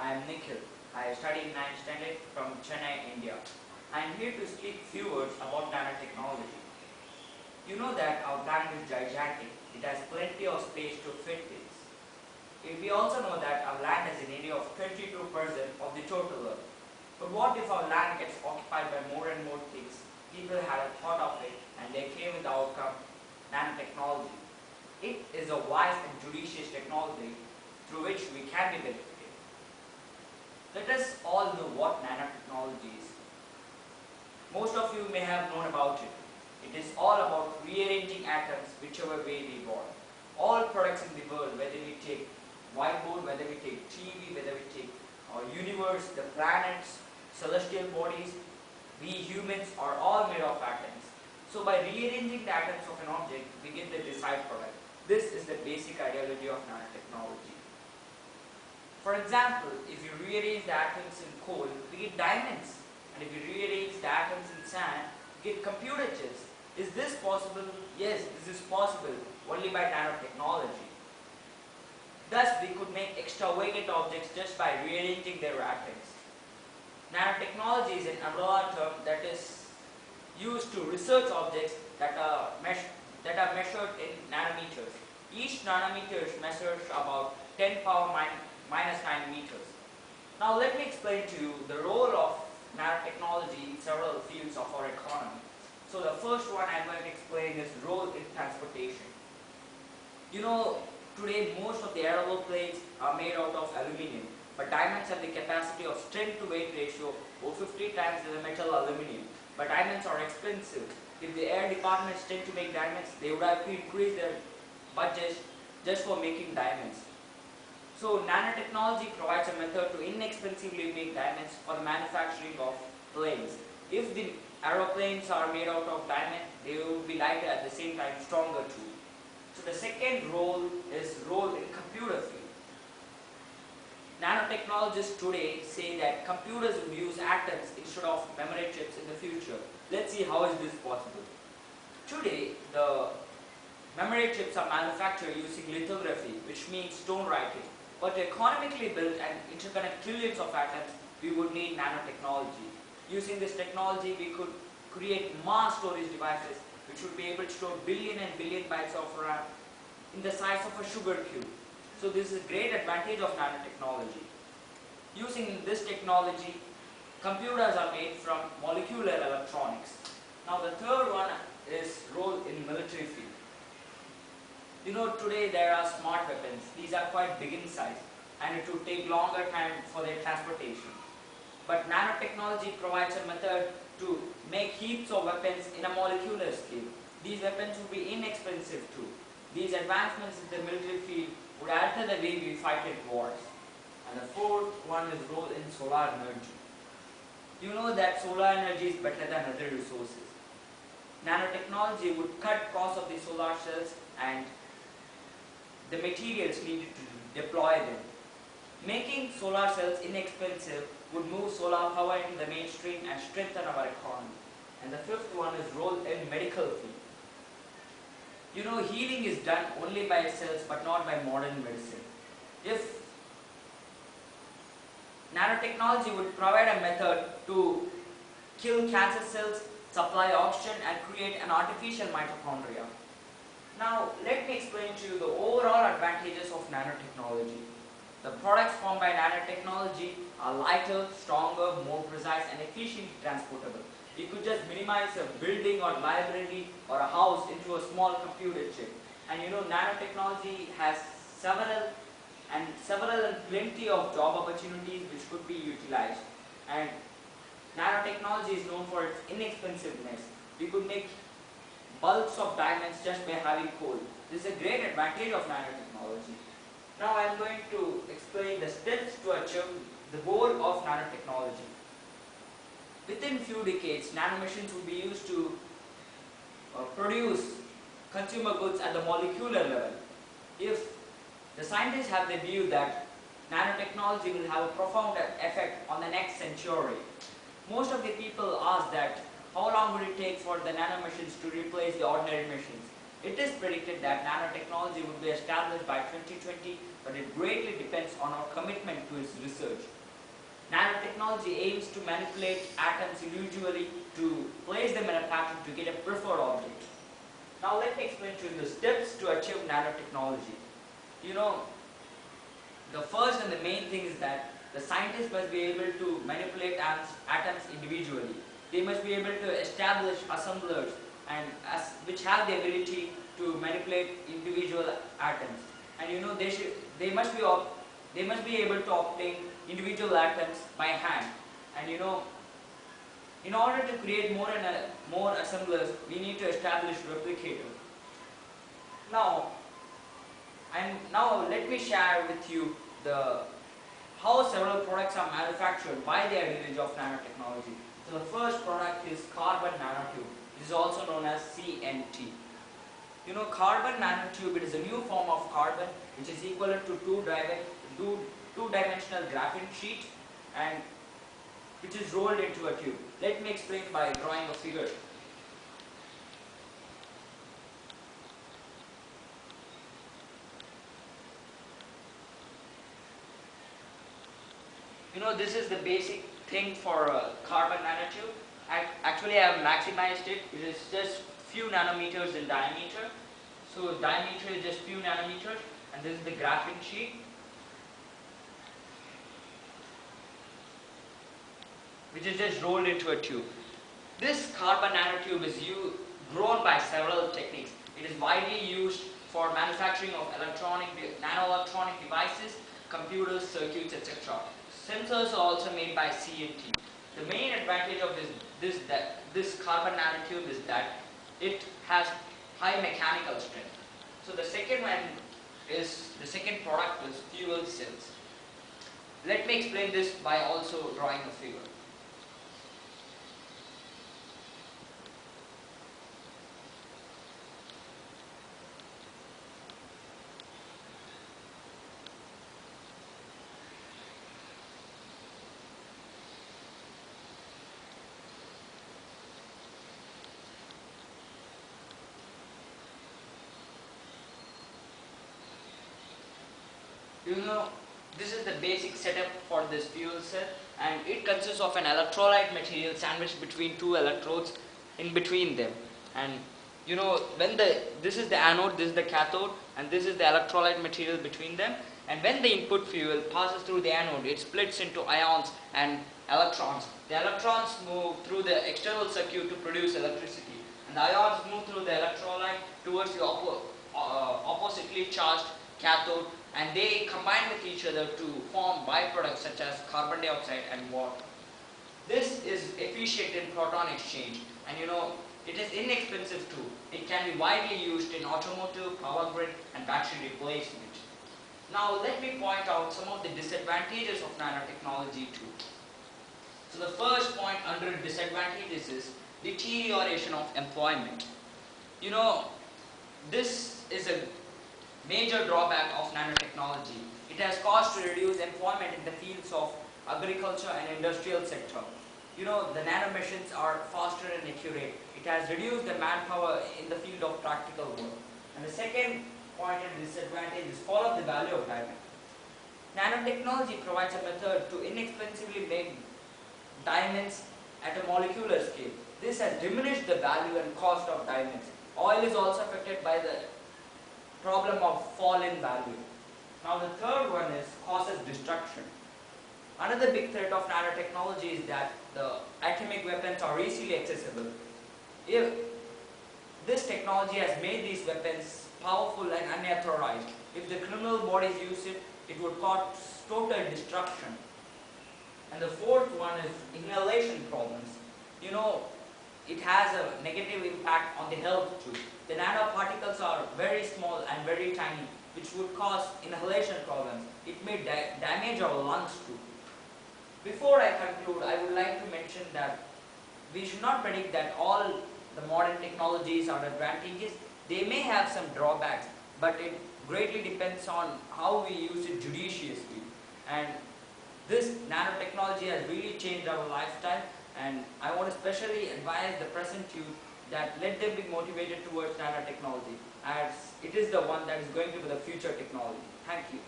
I am Nikhil. I study in 9th standard from Chennai, India. I am here to speak few words about nanotechnology. You know that our planet is gigantic. It has plenty of space to fit things. We also know that our land has an area of 22% of the total Earth. But what if our land gets occupied by more and more things? People had a thought of it and they came with the outcome, nanotechnology. It is a wise and judicious technology through which we can be benefited. Let us all know what nanotechnology is. Most of you may have known about it. It is all about rearranging atoms whichever way we want. All products in the world, whether we take whiteboard, whether we take TV, whether we take our universe, the planets, celestial bodies, we humans are all made of atoms. So by rearranging the atoms of an object, we get the desired product. This is the basic ideology of nanotechnology. For example, if you rearrange the atoms in coal, we get diamonds. And if you rearrange the atoms in sand, you get computer chips. Is this possible? Yes, this is possible only by nanotechnology. Thus, we could make extravagant objects just by rearranging their atoms. Nanotechnology is an umbrella term that is used to research objects that are measured in nanometers. Each nanometer measures about 10 power minus 9 meters. Now let me explain to you the role of nanotechnology in several fields of our economy. So the first one I'm going to explain is role in transportation. You know, today most of the aeroplanes are made out of aluminium, but diamonds have the capacity of strength to weight ratio over 50 times the metal aluminium. But diamonds are expensive. If the air departments tend to make diamonds, they would have to increase their budget just for making diamonds. So nanotechnology provides a method to inexpensively make diamonds for the manufacturing of planes. If the aeroplanes are made out of diamond, they will be lighter at the same time stronger too. So the second role is role in computer field. Nanotechnologists today say that computers will use atoms instead of memory chips in the future. Let's see how is this possible. Today, the memory chips are manufactured using lithography, which means stone writing. But to economically build and interconnect trillions of atoms, we would need nanotechnology. Using this technology, we could create mass storage devices which would be able to store billion and billion bytes of RAM in the size of a sugar cube. So this is a great advantage of nanotechnology. Using this technology, computers are made from molecular electronics. Now the third one is role in military field. You know, today there are smart weapons. These are quite big in size and it would take longer time for their transportation. But nanotechnology provides a method to make heaps of weapons in a molecular scale. These weapons would be inexpensive too. These advancements in the military field would alter the way we fight in wars. And the fourth one is role in solar energy. You know that solar energy is better than other resources. Nanotechnology would cut costs of the solar cells and the materials needed to deploy them. Making solar cells inexpensive would move solar power into the mainstream and strengthen our economy. And the fifth one is role in medical field. You know, healing is done only by cells but not by modern medicine. If nanotechnology would provide a method to kill cancer cells, supply oxygen and create an artificial mitochondria. Now let me explain to you the overall advantages of nanotechnology. The products formed by nanotechnology are lighter, stronger, more precise and efficiently transportable. You could just minimize a building or library or a house into a small computer chip. And you know, nanotechnology has several and plenty of job opportunities which could be utilized. And nanotechnology is known for its inexpensiveness. We could make bulks of diamonds just by having coal. This is a great advantage of nanotechnology. Now I am going to explain the steps to achieve the goal of nanotechnology. Within few decades, nanomachines will be used to produce consumer goods at the molecular level. If the scientists have the view that nanotechnology will have a profound effect on the next century, most of the people ask that how long would it take for the nanomachines to replace the ordinary machines? It is predicted that nanotechnology would be established by 2020, but it greatly depends on our commitment to its research. Nanotechnology aims to manipulate atoms individually to place them in a pattern to get a preferred object. Now let me explain to you the steps to achieve nanotechnology. You know, the first and the main thing is that the scientists must be able to manipulate atoms individually. They must be able to establish assemblers and which have the ability to manipulate individual atoms. And you know they must be able to obtain individual atoms by hand. And you know, in order to create more assemblers, we need to establish replicators. Now, now let me share with you the how several products are manufactured by the advantage of nanotechnology. So the first product is carbon nanotube. It is also known as CNT. You know, carbon nanotube, it is a new form of carbon which is equivalent to two-dimensional graphene sheet and which is rolled into a tube. Let me explain by drawing a figure. You know, this is the basic thing for carbon nanotube. Actually, I have maximized it. It is just few nanometers in diameter. So diameter is just few nanometers, and this is the graphene sheet, which is just rolled into a tube. This carbon nanotube is grown by several techniques. It is widely used for manufacturing of nano-electronic devices, computers, circuits, etc. Sensors are also made by CNT. The main advantage of this carbon nanotube is that it has high mechanical strength. So the second product is fuel cells. Let me explain this by also drawing a figure. You know, this is the basic setup for this fuel cell, and it consists of an electrolyte material sandwiched between two electrodes in between them. And you know, this is the anode, this is the cathode, and this is the electrolyte material between them. And when the input fuel passes through the anode, it splits into ions and electrons. The electrons move through the external circuit to produce electricity, and the ions move through the electrolyte towards the oppositely charged cathode, and they combine with each other to form byproducts such as carbon dioxide and water. This is efficient in proton exchange, and you know, it is inexpensive too. It can be widely used in automotive, power grid, and battery replacement. Now let me point out some of the disadvantages of nanotechnology too. So the first point under disadvantages is deterioration of employment. You know, this is a major drawback of nanotechnology. It has caused to reduce employment in the fields of agriculture and industrial sector. You know, the nanomachines are faster and accurate. It has reduced the manpower in the field of practical work. And the second point and disadvantage is fall of the value of diamond. Nanotechnology provides a method to inexpensively make diamonds at a molecular scale. This has diminished the value and cost of diamonds. Oil is also affected by the problem of fall in value. Now the third one is causes destruction. Another big threat of nanotechnology is that the atomic weapons are easily accessible. If this technology has made these weapons powerful and unauthorized, if the criminal bodies use it, it would cause total destruction. And the fourth one is inhalation problems. You know, it has a negative impact on the health too. The nanoparticles are very small and very tiny, which would cause inhalation problems. It may damage our lungs too. Before I conclude, I would like to mention that we should not predict that all the modern technologies are advantages. They may have some drawbacks, but it greatly depends on how we use it judiciously. And this nanotechnology has really changed our lifestyle, and I want to especially advise the present youth that let them be motivated towards nanotechnology. as it is the one that is going to be the future technology. Thank you.